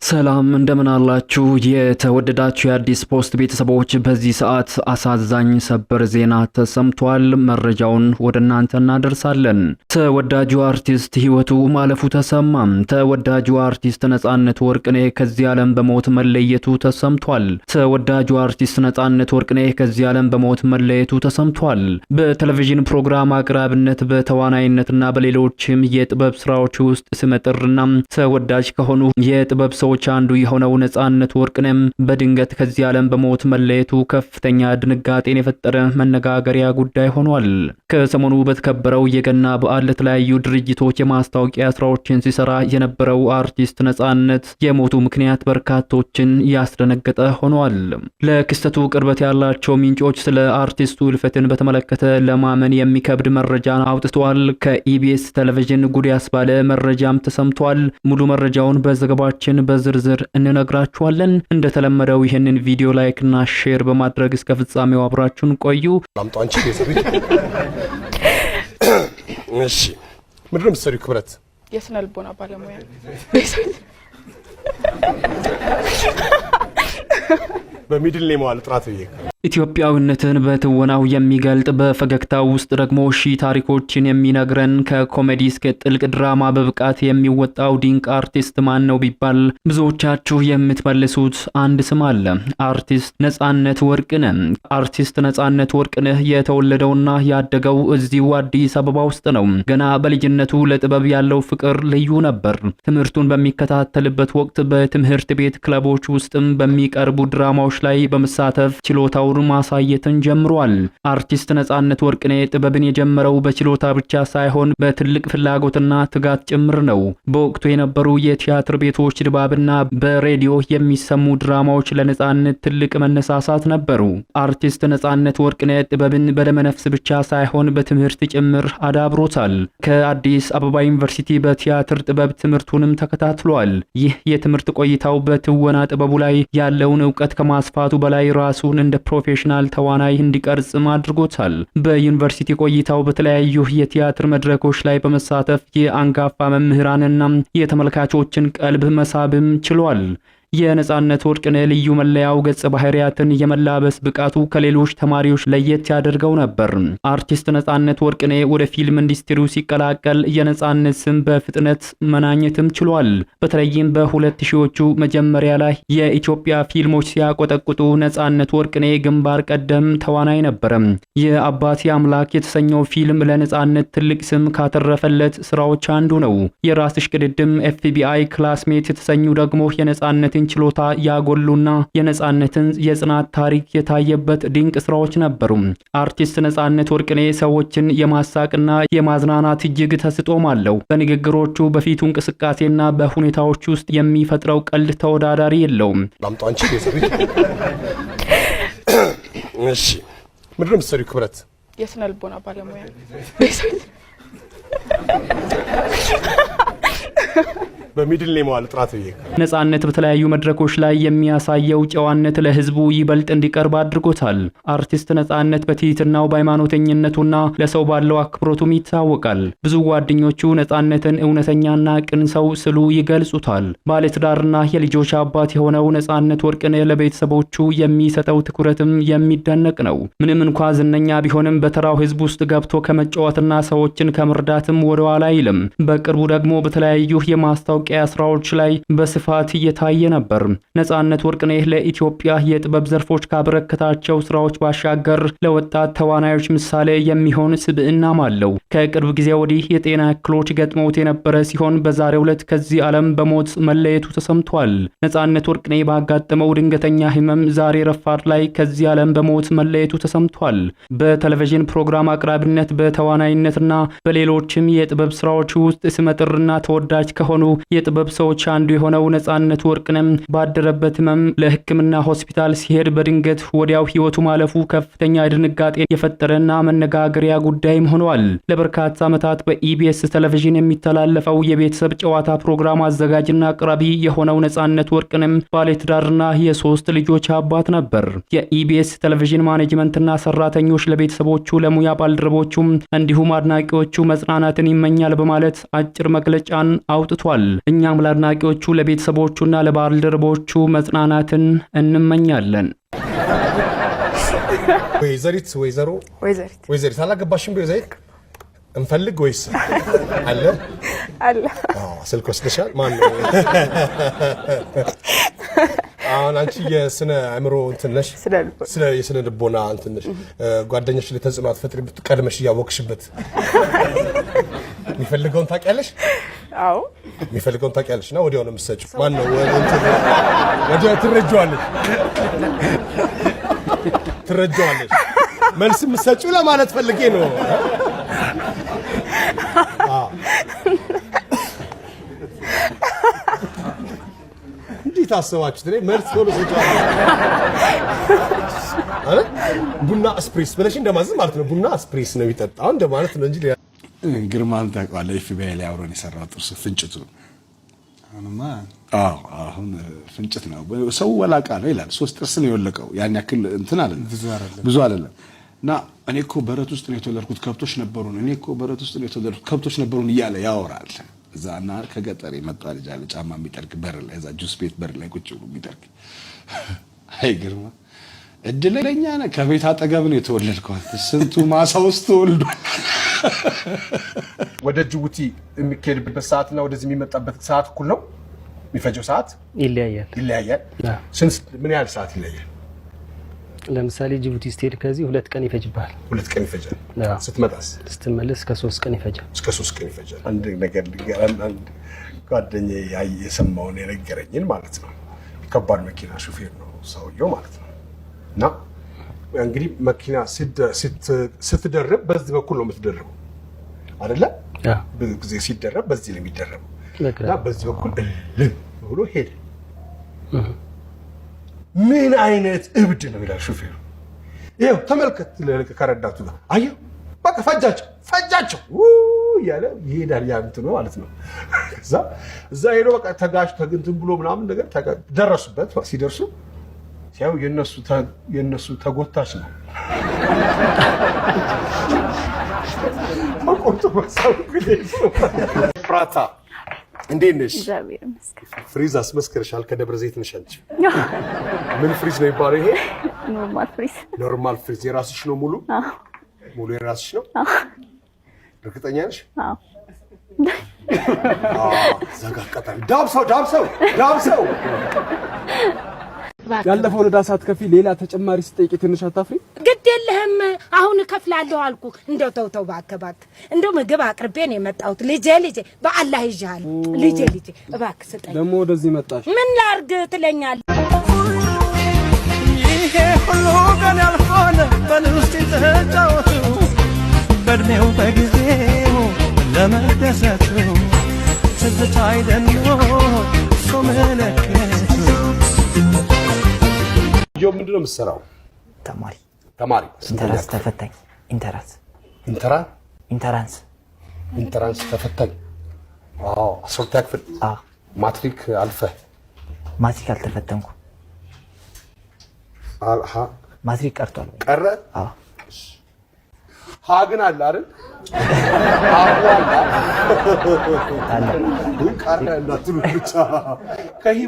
ሰላም እንደምን አላችሁ የተወደዳችሁ የአዲስ ፖስት ቤተሰቦች፣ በዚህ ሰዓት አሳዛኝ ሰበር ዜና ተሰምቷል። መረጃውን ወደ እናንተ እናደርሳለን። ተወዳጁ አርቲስት ህይወቱ ማለፉ ተሰማ። ተወዳጁ አርቲስት ነጻነት ወርቅነህ ከዚህ ዓለም በሞት መለየቱ ተሰምቷል። ተወዳጁ አርቲስት ነጻነት ወርቅነህ ከዚህ ዓለም በሞት መለየቱ ተሰምቷል። በቴሌቪዥን ፕሮግራም አቅራቢነት በተዋናይነትና በሌሎችም የጥበብ ስራዎች ውስጥ ስመጥርና ተወዳጅ ከሆኑ የጥበብ ሰዎች አንዱ የሆነው ነጻነት ወርቅነህ በድንገት ከዚህ ዓለም በሞት መለየቱ ከፍተኛ ድንጋጤን የፈጠረ መነጋገሪያ ጉዳይ ሆኗል። ከሰሞኑ በተከበረው የገና በዓል ለተለያዩ ድርጅቶች የማስታወቂያ ስራዎችን ሲሰራ የነበረው አርቲስት ነጻነት የሞቱ ምክንያት በርካቶችን ያስደነገጠ ሆኗል። ለክስተቱ ቅርበት ያላቸው ምንጮች ስለ አርቲስቱ ህልፈትን በተመለከተ ለማመን የሚከብድ መረጃን አውጥተዋል። ከኢቢኤስ ቴሌቪዥን ጉድ ያስባለ መረጃም ተሰምቷል። ሙሉ መረጃውን በዘገባችን ዝርዝር እንነግራችኋለን። እንደተለመደው ይህንን ቪዲዮ ላይክ እና ሼር በማድረግ እስከ ፍጻሜው አብራችሁን ቆዩ። ላምጣንቺ እሺ፣ ምንድነው የምትሰሪው? ክብረት የስነ ልቦና ባለሙያ። በሚድል ኔም ዋል ጥራት ይሄ ኢትዮጵያዊነትን በትወናው የሚገልጥ በፈገግታው ውስጥ ደግሞ ሺህ ታሪኮችን የሚነግረን ከኮሜዲ እስከ ጥልቅ ድራማ በብቃት የሚወጣው ድንቅ አርቲስት ማን ነው ቢባል ብዙዎቻችሁ የምትመልሱት አንድ ስም አለ። አርቲስት ነጻነት ወርቅነህ። አርቲስት ነጻነት ወርቅነህ የተወለደውና ያደገው እዚሁ አዲስ አበባ ውስጥ ነው። ገና በልጅነቱ ለጥበብ ያለው ፍቅር ልዩ ነበር። ትምህርቱን በሚከታተልበት ወቅት በትምህርት ቤት ክለቦች ውስጥም በሚቀርቡ ድራማዎች ላይ በመሳተፍ ችሎታው ማሳየትን ጀምሯል። አርቲስት ነጻነት ወርቅነህ ጥበብን የጀመረው በችሎታ ብቻ ሳይሆን በትልቅ ፍላጎትና ትጋት ጭምር ነው። በወቅቱ የነበሩ የቲያትር ቤቶች ድባብና በሬዲዮ የሚሰሙ ድራማዎች ለነጻነት ትልቅ መነሳሳት ነበሩ። አርቲስት ነጻነት ወርቅነህ ጥበብን በደመነፍስ ብቻ ሳይሆን በትምህርት ጭምር አዳብሮታል። ከአዲስ አበባ ዩኒቨርሲቲ በቲያትር ጥበብ ትምህርቱንም ተከታትሏል። ይህ የትምህርት ቆይታው በትወና ጥበቡ ላይ ያለውን ዕውቀት ከማስፋቱ በላይ ራሱን እንደ ፕሮፌሽናል ተዋናይ እንዲቀርጽ አድርጎታል። በዩኒቨርሲቲ ቆይታው በተለያዩ የቲያትር መድረኮች ላይ በመሳተፍ የአንጋፋ መምህራንና የተመልካቾችን ቀልብ መሳብም ችሏል። የነጻነት ወርቅነህ ልዩ መለያው ገጸ ባህሪያትን የመላበስ ብቃቱ ከሌሎች ተማሪዎች ለየት ያደርገው ነበር። አርቲስት ነጻነት ወርቅነህ ወደ ፊልም ኢንዱስትሪው ሲቀላቀል የነጻነት ስም በፍጥነት መናኘትም ችሏል። በተለይም በ2000ዎቹ መጀመሪያ ላይ የኢትዮጵያ ፊልሞች ሲያቆጠቁጡ ነጻነት ወርቅነህ ግንባር ቀደም ተዋናይ ነበር። የአባቴ አምላክ የተሰኘው ፊልም ለነጻነት ትልቅ ስም ካተረፈለት ስራዎች አንዱ ነው። የራስሽ ቅድድም፣ FBI፣ ክላስሜት የተሰኙ ደግሞ የነጻነት ችሎታ ያጎሉና የነጻነትን የጽናት ታሪክ የታየበት ድንቅ ስራዎች ነበሩ። አርቲስት ነጻነት ወርቅነህ ሰዎችን የማሳቅና የማዝናናት እጅግ ተስጦም አለው። በንግግሮቹ፣ በፊቱ እንቅስቃሴና በሁኔታዎች ውስጥ የሚፈጥረው ቀልድ ተወዳዳሪ የለውም። ላምጣንቺ እሺ፣ ምንድነው የምትሰሪው? ክብረት የስነ ልቦና ባለሙያ። በሚድል ኔም ዋል ጥራት ይሄ ነጻነት በተለያዩ መድረኮች ላይ የሚያሳየው ጨዋነት ለህዝቡ ይበልጥ እንዲቀርብ አድርጎታል። አርቲስት ነጻነት በትህትናው በሃይማኖተኝነቱና ለሰው ባለው አክብሮቱም ይታወቃል። ብዙ ጓደኞቹ ነጻነትን እውነተኛና ቅን ሰው ስሉ ይገልጹታል። ባለትዳርና የልጆች አባት የሆነው ነጻነት ወርቅነህ ለቤተሰቦቹ የሚሰጠው ትኩረትም የሚደነቅ ነው። ምንም እንኳ ዝነኛ ቢሆንም በተራው ህዝብ ውስጥ ገብቶ ከመጫወትና ሰዎችን ከመርዳትም ወደኋላ አይልም። በቅርቡ ደግሞ በተለያዩ የማስታወቂያ ስራዎች ላይ በስፋት እየታየ ነበር። ነጻነት ወርቅነህ ለኢትዮጵያ የጥበብ ዘርፎች ካበረከታቸው ስራዎች ባሻገር ለወጣት ተዋናዮች ምሳሌ የሚሆን ስብዕናም አለው። ከቅርብ ጊዜ ወዲህ የጤና እክሎች ገጥመውት የነበረ ሲሆን በዛሬው ዕለት ከዚህ ዓለም በሞት መለየቱ ተሰምቷል። ነጻነት ወርቅነህ ባጋጠመው ድንገተኛ ህመም ዛሬ ረፋድ ላይ ከዚህ ዓለም በሞት መለየቱ ተሰምቷል። በቴሌቪዥን ፕሮግራም አቅራቢነት በተዋናይነትና በሌሎችም የጥበብ ስራዎች ውስጥ ስመጥርና ተወዳጅ ከሆኑ የጥበብ ሰዎች አንዱ የሆነው ነጻነት ወርቅነህ ባደረበት ህመም ለሕክምና ሆስፒታል ሲሄድ በድንገት ወዲያው ህይወቱ ማለፉ ከፍተኛ ድንጋጤ የፈጠረና መነጋገሪያ ጉዳይም ሆኗል። ለበርካታ ዓመታት በኢቢኤስ ቴሌቪዥን የሚተላለፈው የቤተሰብ ጨዋታ ፕሮግራም አዘጋጅና አቅራቢ የሆነው ነጻነት ወርቅነህ ባለትዳርና የሶስት ልጆች አባት ነበር። የኢቢኤስ ቴሌቪዥን ማኔጅመንትና ሰራተኞች ለቤተሰቦቹ፣ ለሙያ ባልደረቦቹም እንዲሁም አድናቂዎቹ መጽናናትን ይመኛል በማለት አጭር መግለጫን አውጥቷል። እኛም ለአድናቂዎቹ ለቤተሰቦቹና ለባልደረቦቹ መጽናናትን እንመኛለን። ወይዘሪት አላገባሽም? በዘይት እንፈልግ ወይስ አለ ስልክ ወስደሻል? ማን ነው? አሁን አንቺ የስነ አእምሮ እንትን ነሽ፣ ስለ የስነ ልቦና እንትን ነሽ። ጓደኞች ለተጽዕኖ አትፈጥሪ ቀድመሽ እያወቅሽበት የሚፈልገውን ታውቂያለሽ? አዎ የሚፈልገውን ታውቂያለሽ እና ወዲያው ነው የምትሰጪው። ማን ነው ወዲያው ትረጃዋለሽ። መልስ የምትሰጪው ለማለት ፈልጌ ነው። እንዴት አሰባችሁት? መልስ ቶሎ ሰጫለሁ አረ ቡና ስፕሬስ ብለሽ እንደማዘዝ ማለት ነው። ቡና ስፕሬስ ነው የሚጠጣው እንደማለት ነው እንጂ ግርማን ታውቀዋለህ? ኤፍቢአይ ላይ አብሮን የሰራው ጥርስ ፍንጭቱ አሁን ፍንጭት ነው። ሰው ወላቃ ነው ይላል። 3 ጥርስ ነው የወለቀው። ያን ያክል እንትን አይደለም፣ ብዙ አይደለም። እና እኔ እኮ በረት ውስጥ ነው የተወለድኩት ከብቶች ነበሩን፣ እኔ እኮ በረት ውስጥ ነው የተወለድኩት ከብቶች ነበሩን እያለ ያወራል። እዛና ከገጠር የመጣ ልጅ አለ ጫማ የሚጠርግ በር ላይ እዛ ጁስ ቤት በር ላይ ቁጭ ብሎ የሚጠርግ። አይ ግርማ እድለኛ ነህ፣ ከቤት አጠገብ ነው የተወለድከው። ስንቱ ማሳ ውስጥ ተወልዷል። ወደ ጅቡቲ የሚካሄድበት ሰዓትና ወደዚህ የሚመጣበት ሰዓት እኩል ነው? የሚፈጀው ሰዓት ይለያያል። ምን ያህል ሰዓት ይለያያል? ለምሳሌ ጅቡቲ ስትሄድ ከዚህ 2 ቀን ይፈጅብሃል። 2 ቀን ይፈጃል። ስትመጣስ? ስትመለስ እስከ 3 ቀን ይፈጃል። እስከ 3 ቀን ይፈጃል። አንድ ነገር ልንገርህ፣ አንድ ጓደኛዬ የሰማውን የነገረኝን ማለት ነው። ከባድ መኪና ሹፌር ነው ሰውየው ማለት ነው። እና እንግዲህ መኪና ስትደርብ በዚህ በኩል ነው የምትደርበው አይደለ? ብዙ ጊዜ ሲደረብ በዚህ ነው የሚደረበው። እና በዚህ በኩል ብሎ ሄደ። ምን አይነት እብድ ነው ይላል ሹፌሩ። ይኸው ተመልከት ከረዳቱ ጋር አየሁ፣ በቃ ፈጃቸው እያለ ይሄዳል። ያ እንትኑ ማለት ነው። እዛ ሄዶ በቃ ተጋጭ ተግንትን ብሎ ምናምን ነገር ደረሱበት። ሲደርሱ ሲያዩ የነሱ ተጎታች ነው። ፍራታ እንዴት ነሽ? ፍሪዝ አስመስከርሻል። ከደብረ ዘይት ነሽ አንቺ? ምን ፍሪዝ ነው የሚባለው ይሄ? ኖርማል ፍሪዝ። የራስሽ ነው? ሙሉ የራስሽ ነው? እርግጠኛ ነሽ? ዘጋ ቀጣይ ዳብሰው ያለፈውን ዕዳ ሳትከፊ ሌላ ተጨማሪ ስጠይቂ ትንሽ አታፍሪ? ግድ የለህም አሁን እከፍላለሁ አልኩ። እንደው ተው እባክህ እንደው ምግብ አቅርቤ ነው የመጣሁት። ልጄ በአላህ ይዣል። ልጄ እባክህ ስጠኝ። ደግሞ ወደዚህ መጣሽ? ምን ላርግ ትለኛለህ? ይሄ ሁሉ ቀን ያልሆነ በልውስጥ ተጫወቱ በእድሜው በጊዜው ለመደሰቱ ትዝታ አይደኖ ሶመለከቱ ጆብ ምንድን ነው የምትሰራው? ተማሪ ኢንተራንስ ተፈታኝ። ኢንተራንስ ተፈታኝ። አዎ 12ኛ ክፍል ማትሪክ አልፈህ? ማትሪክ አልተፈተንኩ። ማትሪክ ቀርቷል። ቀረ? ግን አለ አይደል? አለ። ቀረ እንዳትሉ ብቻ